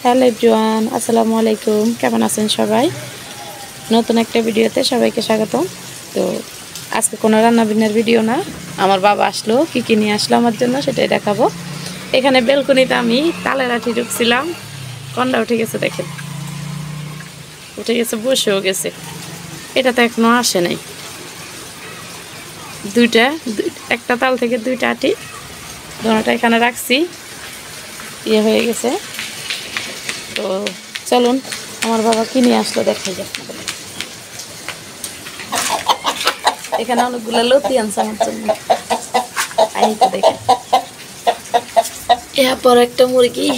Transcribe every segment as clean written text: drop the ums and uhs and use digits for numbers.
Hello everyone, আসসালামু আলাইকুম। কেমন আছেন সবাই? নতুন একটা ভিডিওতে সবাইকে স্বাগতম। তো আজকে কোনো রান্নাবান্নার ভিডিও না, আমার বাবা আসলো, কী কী নিয়ে আসলো আমার জন্য সেটাই দেখাবো। এখানে বেলকনিতে আমি তালের আঠি ঢুকছিলাম, কন্ডা উঠে গেছে, দেখেন উঠে গেছে, বসেও গেছে। এটা তো এখনো আসে নাই। একটা তাল থেকে দুইটা আটি, দোনোটা এখানে রাখছি, ইয়ে হয়ে গেছে। তো চলুন আমার বাবা কি নিয়ে আসলো দেখাই যাক। এখানে অনেকগুলো লতি আনছে আমার জন্য, তো দেখেন এরপর একটা মুরগি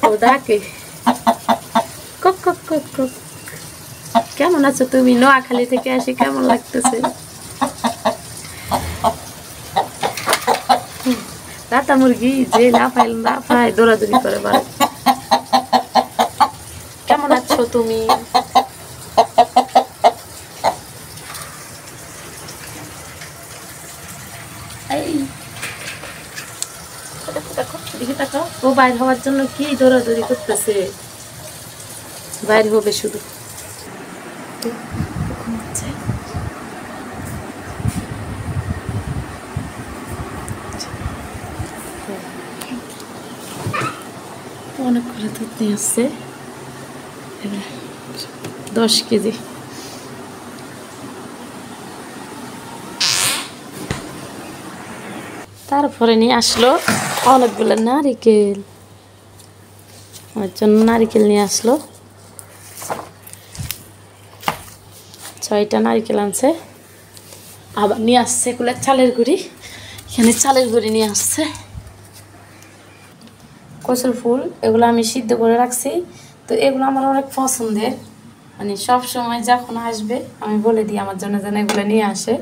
ও ডাকে, কক কক কক কক। কেমন আছো তুমি? নোয়াখালী থেকে আসি, কেমন লাগতেছে? রাতা মুরগি যে লাফায় দৌড়াদৌড়ি করে বাড়ি। কেমন আছো তুমি? ও বাইর হওয়ার জন্য কি দৌড়াদৌড়ি করতেছে, বাইর হবে শুধু। অনেক করে দুধ নিয়ে আসছে, 10 কেজি। তারপরে নিয়ে আসলো অনেকগুলো নারিকেল, আমার জন্য নারিকেল নিয়ে আসলো, 6টা নারিকেল আনছে। আবার নিয়ে আসছে এগুলো চালের গুঁড়ি, এখানে চালের গুঁড়ি নিয়ে আসছে। কচুর ফুল, এগুলো আমি সিদ্ধ করে রাখছি। তো এগুলো আমার অনেক পছন্দের, মানে সব সময় যখন আসবে আমি বলে দিই আমার জন্য যেন এগুলো নিয়ে আসে।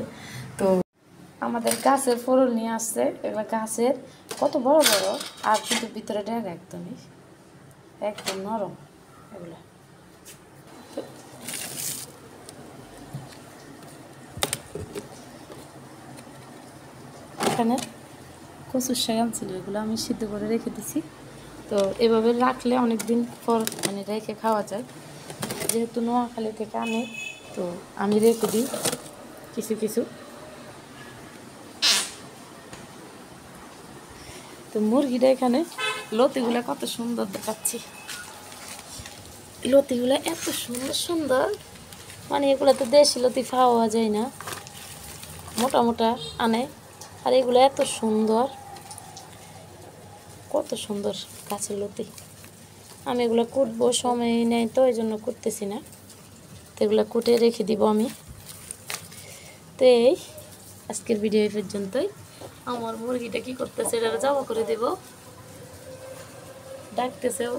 তো আমাদের গাছের ফুল নিয়ে আসছে, এগুলো গাছের কত বড় বড়, আর কিন্তু ভিতরে ডেক একদম নরম এগুলো। এখানে কচুর শাক আনছিল, এগুলো আমি সিদ্ধ করে রেখে দিছি। তো এভাবে রাখলে অনেক দিন পর মানে রেখে খাওয়া যায়, যেহেতু নোয়াখালী থেকে আনে, তো আমি রেখে দিই কিছু কিছু। তো মুরগিটা এখানে লতিগুলো কত সুন্দর দেখাচ্ছি, লতিগুলো এত সুন্দর সুন্দর, মানে এগুলো তো দেশি লতি পাওয়া যায় না, মোটা মোটা আনে, আর এগুলো এত সুন্দর, কত সুন্দর গাছের লতি। আমি এগুলো কুটবো, সময় নেই তো এই জন্য কুটতেছি না, তো এগুলো কুটে রেখে দিব আমি। তো এই আজকের ভিডিও এই পর্যন্তই। আমার মুরগিটা কি করতেছে, এটা জবা করে দেব, ডাকতেছে ও,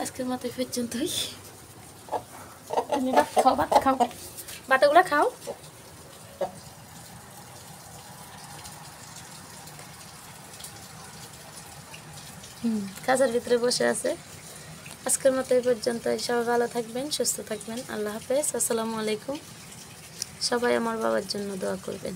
আজকের মতো এই পর্যন্তই। তুমি ভাত খাও, ভাতগুলো খাও। কাজের ভিতরে বসে আছে। আজকের মতো এই পর্যন্ত, সবাই ভালো থাকবেন, সুস্থ থাকবেন। আল্লাহ হাফেজ, আসসালামু আলাইকুম। সবাই আমার বাবার জন্য দোয়া করবেন।